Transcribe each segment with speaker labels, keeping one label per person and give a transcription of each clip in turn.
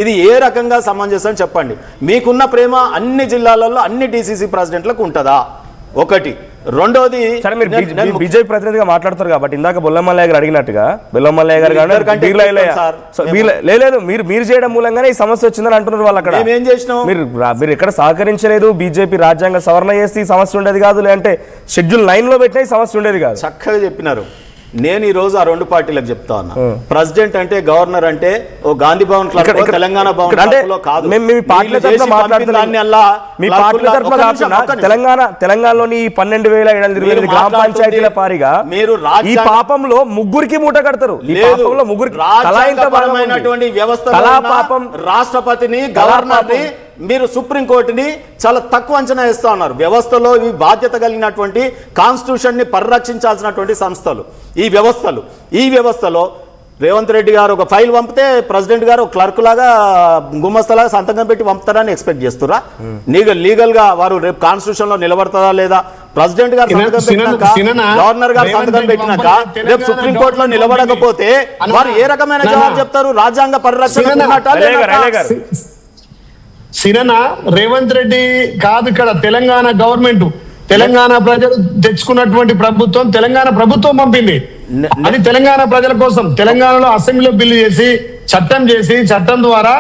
Speaker 1: ఇది ఏ రకంగా సమంజసం చెప్పండి. మీకున్న ప్రేమ అన్ని జిల్లాలలో అన్ని డీసీసీ ప్రెసిడెంట్లకు ఉంటుందా? ఒకటి. రెండోది,
Speaker 2: బీజేపీ ప్రతినిధిగా మాట్లాడతారు కాబట్టి ఇందాక బొల్లమల్లయ్య గారు అడిగినట్టుగా బొల్లమల్లయ్య గారు లేదు మీరు చేయడం మూలంగానే ఈ సమస్య వచ్చిందని అంటున్నారు వాళ్ళు. అక్కడ
Speaker 1: ఏం చేసినాం?
Speaker 2: మీరు ఎక్కడ సహకరించలేదు. బీజేపీ రాజ్యాంగ సవరణ చేస్తే ఈ సమస్య ఉండేది కాదు, లేదంటే షెడ్యూల్ 9 లో పెట్టిన ఈ సమస్య ఉండేది కాదు.
Speaker 1: చక్కగా చెప్పినారు. నేను ఈ రోజు ఆ రెండు పార్టీలకు చెప్తా ఉన్నా, ప్రెసిడెంట్ అంటే గవర్నర్ అంటే ఓ గాంధీ భవన్ క్లబ్ తెలంగాణ భవన్ కాదు.
Speaker 2: తెలంగాణలోని 12,728 గ్రామ పంచాయతీల పారిగా మీరు ఈ పాపంలో ముగ్గురికి మూట కడతారు.
Speaker 1: రాజ్యాంగపరమైనటువంటి వ్యవస్థ పాపం రాష్ట్రపతిని గవర్నర్ని మీరు సుప్రీంకోర్టుని చాలా తక్కువ అంచనా వేస్తా ఉన్నారు. వ్యవస్థలో ఈ బాధ్యత కలిగినటువంటి కాన్స్టిట్యూషన్ ని పరిరక్షించాల్సినటువంటి సంస్థలు ఈ వ్యవస్థలో రేవంత్ రెడ్డి గారు ఒక ఫైల్ పంపితే ప్రెసిడెంట్ గారు క్లర్క్ లాగా గుమస్తలాగా సంతకం పెట్టి పంపుతారని ఎక్స్పెక్ట్ చేస్తురా? లీగల్ గా వారు రేపు కాన్స్టిట్యూషన్ లో నిలబడతారా లేదా? ప్రెసిడెంట్ గారు సంతకం పెట్టినాక, గవర్నర్ గారు సంతకం పెట్టినాక రేపు సుప్రీంకోర్టులో నిలబడకపోతే వారు ఏ రకమైన జవాబు చెప్తారు? రాజ్యాంగ పరిరక్షణ
Speaker 3: సినన రేవంత్ రెడ్డి కాదు, ఇక్కడ తెలంగాణ గవర్నమెంట్, తెలంగాణ ప్రజలు తెచ్చుకున్నటువంటి ప్రభుత్వం, తెలంగాణ ప్రభుత్వం పంపింది. అది తెలంగాణ ప్రజల కోసం. తెలంగాణలో అసెంబ్లీలో బిల్లు చేసి చట్టం ద్వారా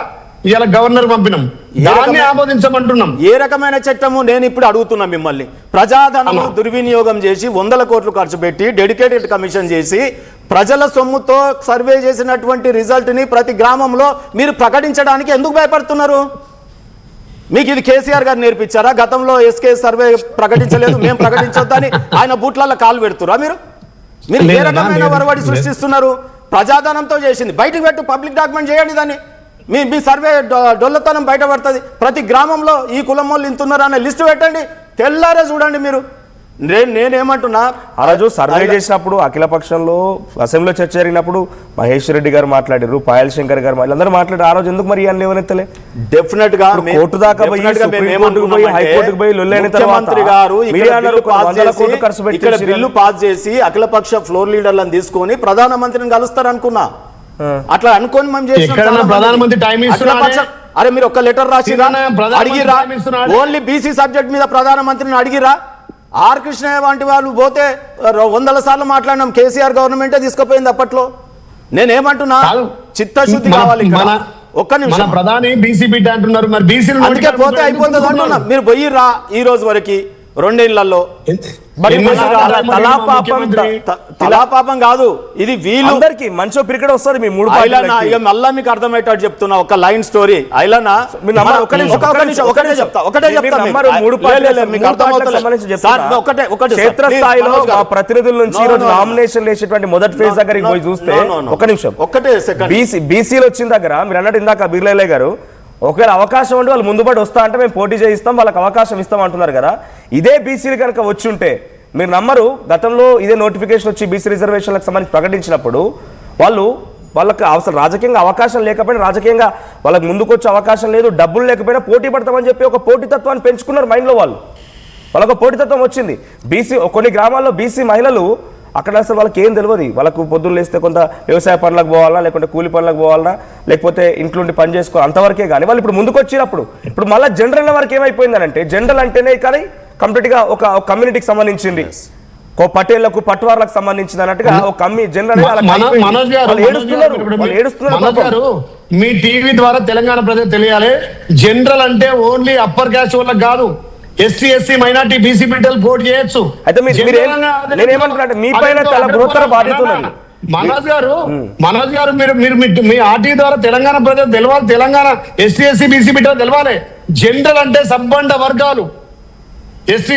Speaker 3: ఇవాళ గవర్నర్ పంపినాం. దాన్ని ఆమోదించమంటున్నాం.
Speaker 1: ఏ రకమైన చట్టము? నేను ఇప్పుడు అడుగుతున్నా మిమ్మల్ని. ప్రజాధనము దుర్వినియోగం చేసి 100 కోట్లు ఖర్చు పెట్టి డెడికేటెడ్ కమిషన్ చేసి ప్రజల సొమ్ముతో సర్వే చేసినటువంటి రిజల్ట్ ని ప్రతి గ్రామంలో మీరు ప్రకటించడానికి ఎందుకు భయపడుతున్నారు? మీకు ఇది కేసీఆర్ గారు నేర్పించారా? గతంలో ఎస్కే సర్వే ప్రకటించలేదు, మేము ప్రకటించొద్దని ఆయన బూట్లలో కాలు పెడుతురా? మీరు ఏ రకమైన వరవడి సృష్టిస్తున్నారు? ప్రజాధనంతో చేసింది బయటకు పెట్టు, పబ్లిక్ డాక్యుమెంట్ చేయండి దాన్ని. మీ సర్వే డొల్లతనం బయటపడుతుంది. ప్రతి గ్రామంలో ఈ కులం వాళ్ళు ఇంతున్నారు అనే లిస్టు పెట్టండి, తెల్లారే చూడండి. మీరు నేనేమంటున్నా,
Speaker 2: ఆ రోజు సర్వే చేసినప్పుడు అఖిలపక్షంలో అసెంబ్లీలో చర్చ జరిగినప్పుడు మహేష్ రెడ్డి గారు మాట్లాడారు, పాయల్ శంకర్ గారు అందరూ మాట్లాడారు. ఆ రోజు ఎందుకు మరి అని లేవనెత్తలే?
Speaker 1: డెఫినెట్ గా
Speaker 2: కోర్టు దాకా పోయి హైకోర్టుకు పోయి లొల్లైన తర్వాత
Speaker 1: ఇక్కడ బిల్లు పాస్ చేసి అఖిలపక్ష ఫ్లోర్ లీడర్లను తీసుకొని ప్రధానమంత్రిని కలుస్తారు అనుకున్నా. అట్లా అనుకోని మేము చేసిన
Speaker 3: ప్రధానమంత్రి టైం ఇస్తున్నా.
Speaker 1: అరే మీరు ఒక లెటర్ రాసిరా? అడిగిరా? ఓన్లీ బీసీ సబ్జెక్ట్ మీద ప్రధానమంత్రిని అడిగిరా? ఆర్ కృష్ణయ్య వంటి వాళ్ళు పోతే 100 సార్లు మాట్లాడినాం. కేసీఆర్ గవర్నమెంటే తీసుకుపోయింది అప్పట్లో. నేనేమంటున్నా, చిత్తశుద్ధి కావాలి. ఒక్క నిమిషం.
Speaker 3: ప్రధాని బీసీ బిడ్డ అంటున్నారు, మరి బీసీ
Speaker 1: అందుకే పోతే అయిపోతుంది అంటున్నా. మీరు పోయిర్రా ఈ రోజు వరకు 2 ఏళ్లలో? తలాపాపం కాదు ఇది. వీళ్ళందరికి
Speaker 2: మంచో పిరికెట్ వస్తుంది. మీ 3
Speaker 1: మళ్ళా మీకు అర్థమయ్యేటట్టు చెప్తున్నా ఒక లైన్ స్టోరీ. ఐలనా
Speaker 2: క్షేత్రస్థాయిలో ప్రతినిధుల నుంచి నామినేషన్ వేసేటువంటి మొదటి ఫేజ్ దగ్గరికి పోయి చూస్తే, ఒక నిమిషం,
Speaker 1: ఒక్కటే సెకండ్,
Speaker 2: బీసీలు వచ్చిన దగ్గర మీరు అన్నట్టు ఇందాక బిర్లే గారు ఒకవేళ అవకాశం ఉంటే వాళ్ళు ముందుబడి వస్తా అంటే మేము పోటీ చేయిస్తాం, వాళ్ళకి అవకాశం ఇస్తాం అంటున్నారు కదా. ఇదే బీసీలు కనుక వచ్చి ఉంటే మీరు నమ్మరు, గతంలో ఇదే నోటిఫికేషన్ వచ్చి బీసీ రిజర్వేషన్లకు సంబంధించి ప్రకటించినప్పుడు వాళ్ళకి అవసరం రాజకీయంగా అవకాశం లేకపోయినా, రాజకీయంగా వాళ్ళకి ముందుకు వచ్చే అవకాశం లేదు, డబ్బులు లేకపోయినా పోటీ పడతామని చెప్పి ఒక పోటీతత్వాన్ని పెంచుకున్నారు మైండ్లో. వాళ్ళకు పోటీతత్వం వచ్చింది. కొన్ని గ్రామాల్లో బీసీ మహిళలు అక్కడ అసలు వాళ్ళకి ఏం తెలియదు. వాళ్ళకు పొద్దున్న లేస్తే కొంత వ్యవసాయ పనులకు పోవాలన్నా, లేకుంటే కూలి పనులకు పోవాలన్నా, లేకపోతే ఇంట్లో పని చేసుకోవాలి, అంతవరకే. కానీ వాళ్ళు ఇప్పుడు ముందుకు వచ్చినప్పుడు ఇప్పుడు మళ్ళీ జనరల్ వరకు ఏమైపోయిందనంటే, జనరల్ అంటేనే కానీ కంప్లీట్గా ఒక కమ్యూనిటీకి సంబంధించింది, పటేళ్లకు పట్వార్లకు సంబంధించింది అన్నట్టుగా ఒక జనరల్
Speaker 3: ఏడుస్తున్నారు. మీ టీవీ ద్వారా తెలంగాణ ప్రజలు తెలియాలి, జనరల్ అంటే ఓన్లీ అప్పర్ క్యాస్ట్ వాళ్ళకి కాదు, ఎస్సీ ఎస్సీ మైనార్టీ బీసీ బిడ్డలు పోటీ చేయొచ్చు.
Speaker 2: అయితే నేనేమంటున్నా, మీ పైన చాలా బృహత్తర బాధ్యత ఉన్నది.
Speaker 3: మనోజ్ గారు మీరు మీ ఆర్టీ ద్వారా తెలంగాణ ప్రజలు తెలవాలి, తెలంగాణ ఎస్సీ ఎస్సీ బీసీ బిడ్డలు తెలవాలి. జనరల్ అంటే సబ్బండ వర్గాలు, ఎస్సీ